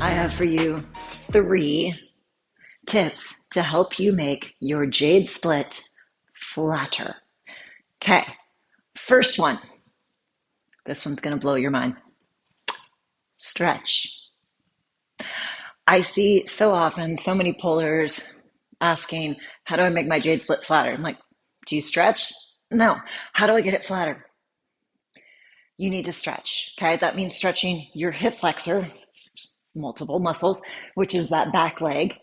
I have for you 3 tips to help you make your Jade Split flatter. Okay, first one. This one's going to blow your mind. Stretch. I see so often so many pullers asking, how do I make my Jade Split flatter? I'm like, do you stretch? No. How do I get it flatter? You need to stretch, okay? That means stretching your hip flexor, multiple muscles, which is that back leg,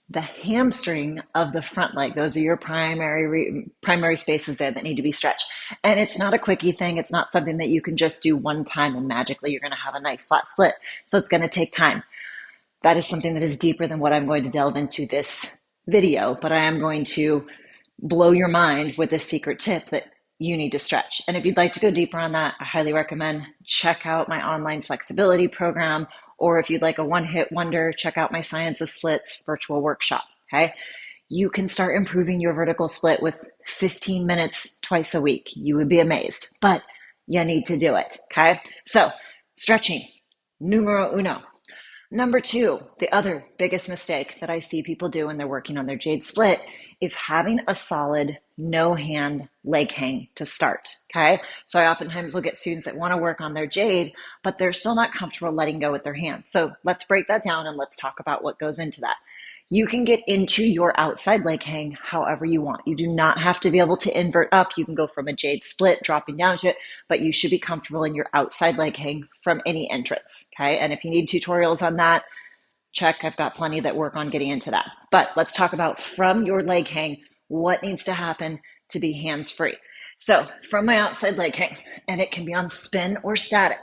the hamstring of the front leg. Those are your primary spaces there that need to be stretched. And it's not a quickie thing. It's not something that you can just do one time and magically you're going to have a nice flat split. So it's going to take time. That is something that is deeper than what I'm going to delve into this video, but I am going to blow your mind with this secret tip that you need to stretch. And if you'd like to go deeper on that, I highly recommend check out my online flexibility program, or if you'd like a one-hit wonder, check out my Science of Splits virtual workshop, okay? You can start improving your vertical split with 15 minutes twice a week. You would be amazed, but you need to do it, okay? So stretching, numero uno. Number 2, the other biggest mistake that I see people do when they're working on their Jade Split is having a solid no hand leg hang to start, okay? So I oftentimes will get students that want to work on their Jade, but they're still not comfortable letting go with their hands. So let's break that down and let's talk about what goes into that. You can get into your outside leg hang however you want. You do not have to be able to invert up. You can go from a Jade Split, dropping down to it, but you should be comfortable in your outside leg hang from any entrance, okay? And if you need tutorials on that, check, I've got plenty that work on getting into that. But let's talk about from your leg hang, what needs to happen to be hands-free. So from my outside leg hang, and it can be on spin or static,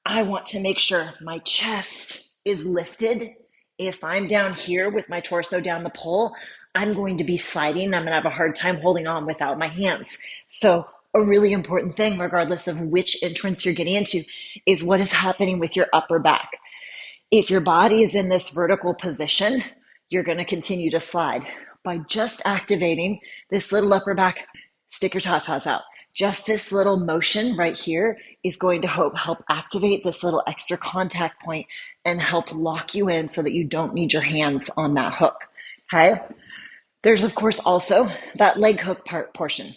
I want to make sure my chest is lifted. If I'm down here with my torso down the pole, I'm going to be sliding. I'm going to have a hard time holding on without my hands. So a really important thing, regardless of which entrance you're getting into, is what is happening with your upper back. If your body is in this vertical position, you're going to continue to slide. By just activating this little upper back, stick your tatas out. Just this little motion right here is going to help activate this little extra contact point and help lock you in so that you don't need your hands on that hook, okay? There's, of course, also that leg hook portion.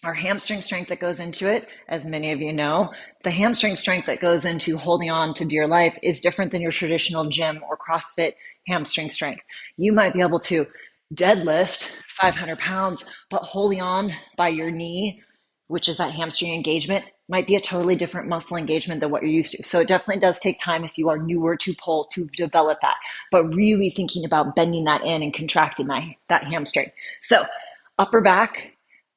Our hamstring strength that goes into it, as many of you know, the hamstring strength that goes into holding on to dear life is different than your traditional gym or CrossFit hamstring strength. You might be able to deadlift 500 pounds, but holding on by your knee, which is that hamstring engagement, might be a totally different muscle engagement than what you're used to. So it definitely does take time if you are newer to pull to develop that, but really thinking about bending that in and contracting that hamstring. So upper back,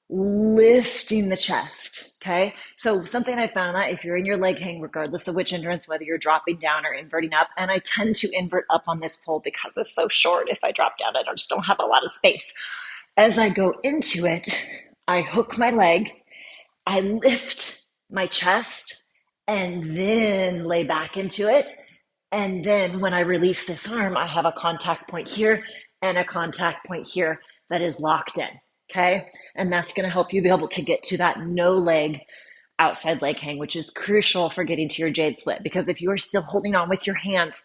lifting the chest, okay? So something I found that if you're in your leg hang, regardless of which entrance, whether you're dropping down or inverting up, and I tend to invert up on this pole because it's so short. If I drop down, I just don't have a lot of space. As I go into it, I hook my leg, I lift my chest, and then lay back into it. And then when I release this arm, I have a contact point here and a contact point here that is locked in. Okay. And that's going to help you be able to get to that no leg outside leg hang, which is crucial for getting to your Jade Split. Because if you are still holding on with your hands,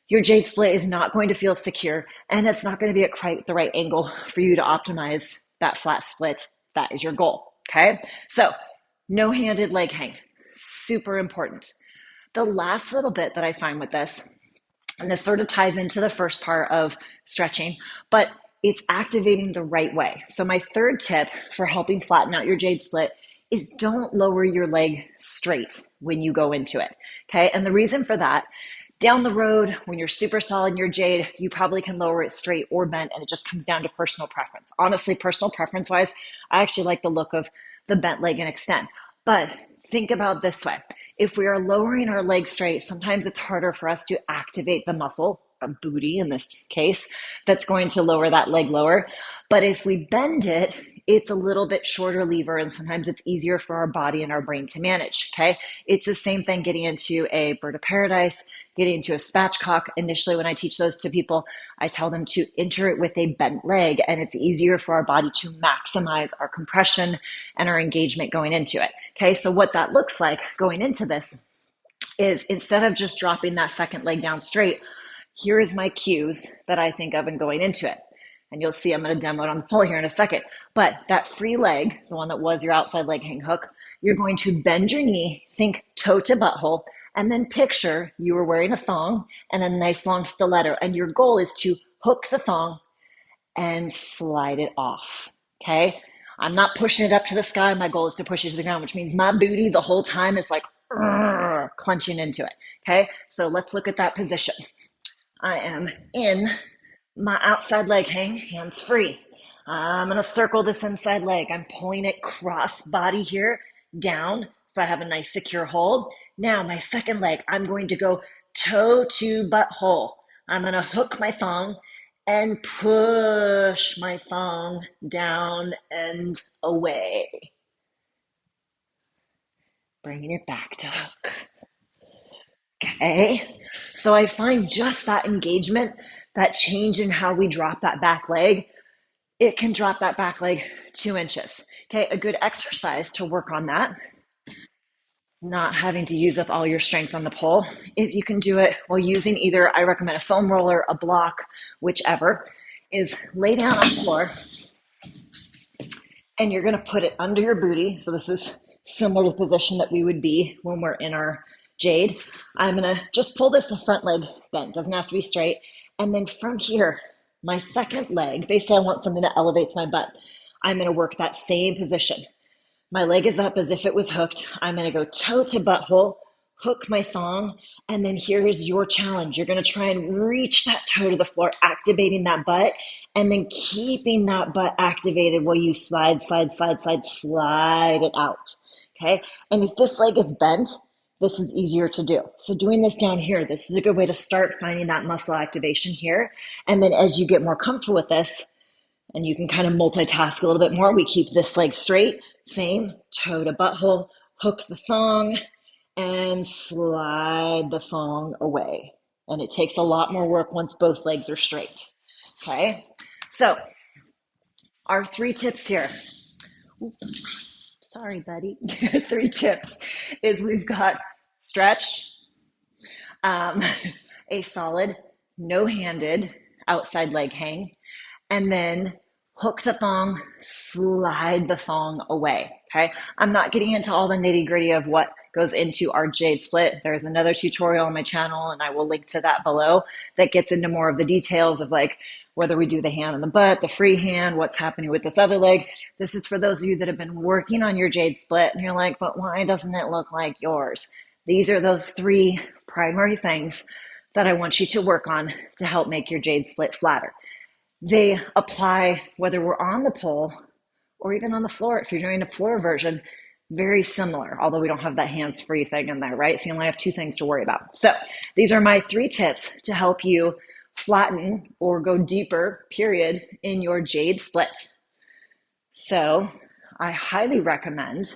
your Jade Split is not going to feel secure, and it's not going to be at quite the right angle for you to optimize that flat split. That is your goal. Okay. So no handed leg hang, super important. The last little bit that I find with this, and this sort of ties into the first part of stretching, but it's activating the right way. So my third tip for helping flatten out your Jade Split is don't lower your leg straight when you go into it, okay? And the reason for that, down the road, when you're super solid in your Jade, you probably can lower it straight or bent, and it just comes down to personal preference. Honestly, personal preference-wise, I actually like the look of the bent leg and extend. But think about this way. If we are lowering our leg straight, sometimes it's harder for us to activate the muscle, a booty in this case, that's going to lower that leg lower. But if we bend it, it's a little bit shorter lever, and sometimes it's easier for our body and our brain to manage, okay? It's the same thing getting into a bird of paradise, getting into a spatchcock. Initially, when I teach those to people, I tell them to enter it with a bent leg, and it's easier for our body to maximize our compression and our engagement going into it, okay? So what that looks like going into this is instead of just dropping that second leg down straight, here is my cues that I think of in going into it. And you'll see I'm going to demo it on the pole here in a second. But that free leg, the one that was your outside leg hang hook, you're going to bend your knee, think toe to butthole, and then picture you were wearing a thong and a nice long stiletto. And your goal is to hook the thong and slide it off. Okay? I'm not pushing it up to the sky. My goal is to push it to the ground, which means my booty the whole time is like clenching into it. Okay? So let's look at that position. I am in my outside leg hang, hands free. I'm going to circle this inside leg. I'm pulling it cross body here down so I have a nice secure hold. Now my second leg, I'm going to go toe to butthole. I'm going to hook my thong and push my thong down and away. Bringing it back to hook. Okay, so I find just that engagement, that change in how we drop that back leg, it can drop that back leg 2 inches. Okay, a good exercise to work on that, not having to use up all your strength on the pole, is you can do it while using either, I recommend a foam roller, a block, whichever, is lay down on the floor and you're going to put it under your booty. So this is similar to the position that we would be when we're in our Jade. I'm going to just pull this the front leg bent, doesn't have to be straight. And then from here, my second leg, basically I want something that elevates my butt. I'm going to work that same position. My leg is up as if it was hooked. I'm going to go toe to butthole, hook my thong, and then here's your challenge. You're going to try and reach that toe to the floor, activating that butt, and then keeping that butt activated while you slide it out. Okay? And if this leg is bent, this is easier to do. So doing this down here, this is a good way to start finding that muscle activation here. And then as you get more comfortable with this, and you can kind of multitask a little bit more, we keep this leg straight, same, toe to butthole, hook the thong, and slide the thong away. And it takes a lot more work once both legs are straight. Okay, so our 3 tips here. Sorry, buddy. 3 tips is we've got stretch, a solid no-handed outside leg hang, and then hook the thong, slide the thong away. Okay, I'm not getting into all the nitty gritty of what goes into our Jade Split. There's another tutorial on my channel, and I will link to that below, that gets into more of the details of like whether we do the hand on the butt, the free hand, what's happening with this other leg. This is for those of you that have been working on your Jade Split and you're like, but why doesn't it look like yours? These are those 3 primary things that I want you to work on to help make your Jade Split flatter. They apply whether we're on the pole or even on the floor. If you're doing a floor version, very similar, although we don't have that hands-free thing in there, right? So you only have 2 things to worry about. So these are my 3 tips to help you flatten or go deeper, period, in your Jade Split. So I highly recommend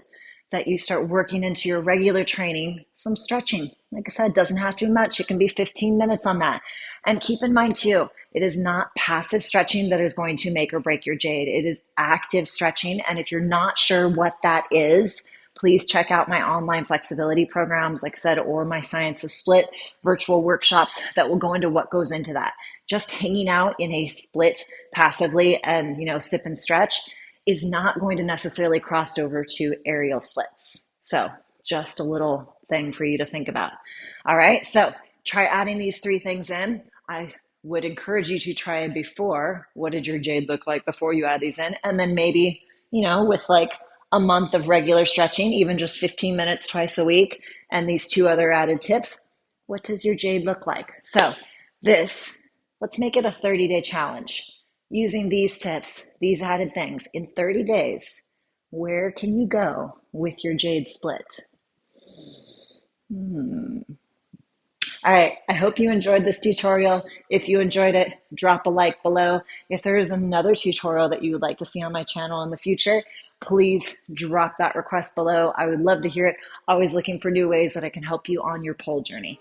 that you start working into your regular training some stretching. Like I said, it doesn't have to be much. It can be 15 minutes on that. And keep in mind too, it is not passive stretching that is going to make or break your Jade. It is active stretching. And if you're not sure what that is, please check out my online flexibility programs, like I said, or my Science of Split virtual workshops that will go into what goes into that. Just hanging out in a split passively and, sip and stretch is not going to necessarily cross over to aerial splits. So just a little thing for you to think about. All right, so try adding these 3 things in. I would encourage you to try it before. What did your Jade look like before you add these in? And then maybe, with like a month of regular stretching, even just 15 minutes twice a week, and these 2 other added tips, what does your Jade look like? So let's make it a 30-day challenge. Using these tips, these added things, in 30 days, where can you go with your Jade Split? All right, I hope you enjoyed this tutorial. If you enjoyed it, drop a like below. If there is another tutorial that you would like to see on my channel in the future, please drop that request below. I would love to hear it. Always looking for new ways that I can help you on your pole journey.